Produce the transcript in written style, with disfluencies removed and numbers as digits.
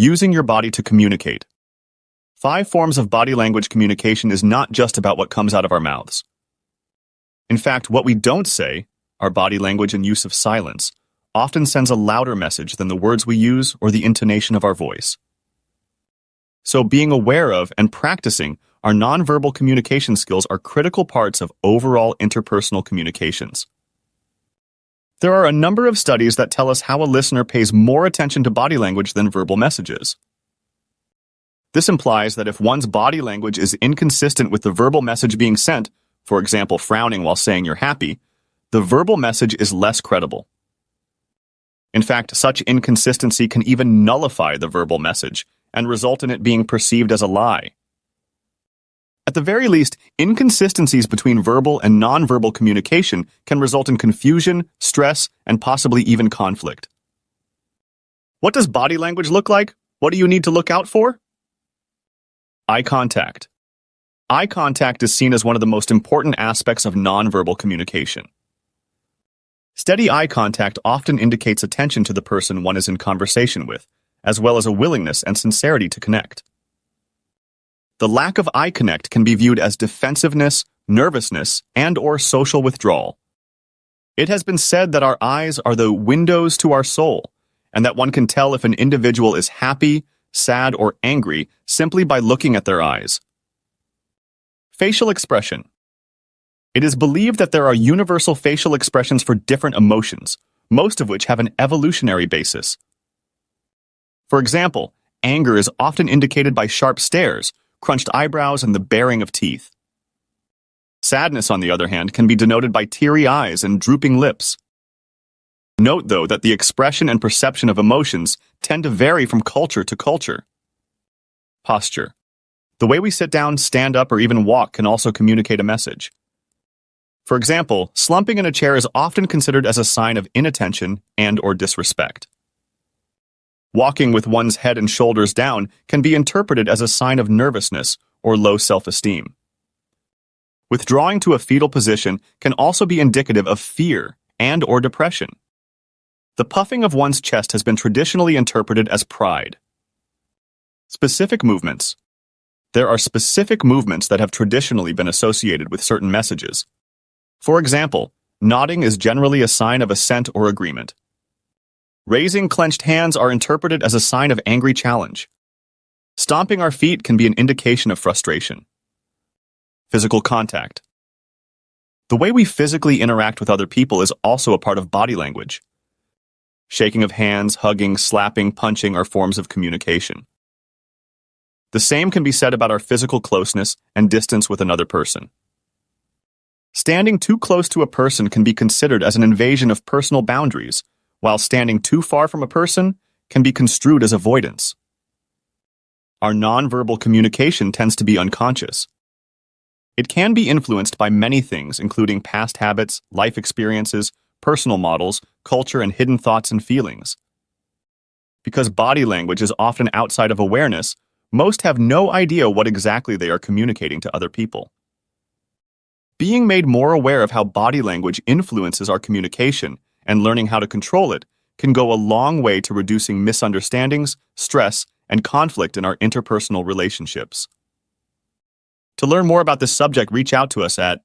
Using your body to communicate. 5 forms of body language communication is not just about what comes out of our mouths. In fact, what we don't say, our body language and use of silence, often sends a louder message than the words we use or the intonation of our voice. So being aware of and practicing our nonverbal communication skills are critical parts of overall interpersonal communications. There are a number of studies that tell us how a listener pays more attention to body language than verbal messages. This implies that if one's body language is inconsistent with the verbal message being sent, for example, frowning while saying you're happy, the verbal message is less credible. In fact, such inconsistency can even nullify the verbal message and result in it being perceived as a lie. At the very least, inconsistencies between verbal and nonverbal communication can result in confusion, stress, and possibly even conflict. What does body language look like? What do you need to look out for? Eye contact. Eye contact is seen as one of the most important aspects of nonverbal communication. Steady eye contact often indicates attention to the person one is in conversation with, as well as a willingness and sincerity to connect. The lack of eye contact can be viewed as defensiveness, nervousness, and/or social withdrawal. It has been said that our eyes are the windows to our soul, and that one can tell if an individual is happy, sad, or angry simply by looking at their eyes. Facial expression. It is believed that there are universal facial expressions for different emotions, most of which have an evolutionary basis. For example, anger is often indicated by sharp stares, crunched eyebrows, and the baring of teeth. Sadness, on the other hand, can be denoted by teary eyes and drooping lips. Note, though, that the expression and perception of emotions tend to vary from culture to culture. Posture. The way we sit down, stand up, or even walk can also communicate a message. For example, slumping in a chair is often considered as a sign of inattention and/or disrespect. Walking with one's head and shoulders down can be interpreted as a sign of nervousness or low self-esteem. Withdrawing to a fetal position can also be indicative of fear and/or depression. The puffing of one's chest has been traditionally interpreted as pride. Specific movements. There are specific movements that have traditionally been associated with certain messages. For example, nodding is generally a sign of assent or agreement. Raising clenched hands are interpreted as a sign of angry challenge. Stomping our feet can be an indication of frustration. Physical contact. The way we physically interact with other people is also a part of body language. Shaking of hands, hugging, slapping, punching are forms of communication. The same can be said about our physical closeness and distance with another person. Standing too close to a person can be considered as an invasion of personal boundaries, while standing too far from a person can be construed as avoidance. Our nonverbal communication tends to be unconscious. It can be influenced by many things, including past habits, life experiences, personal models, culture, and hidden thoughts and feelings. Because body language is often outside of awareness, most have no idea what exactly they are communicating to other people. Being made more aware of how body language influences our communication and learning how to control it can go a long way to reducing misunderstandings, stress, and conflict in our interpersonal relationships. To learn more about this subject, reach out to us at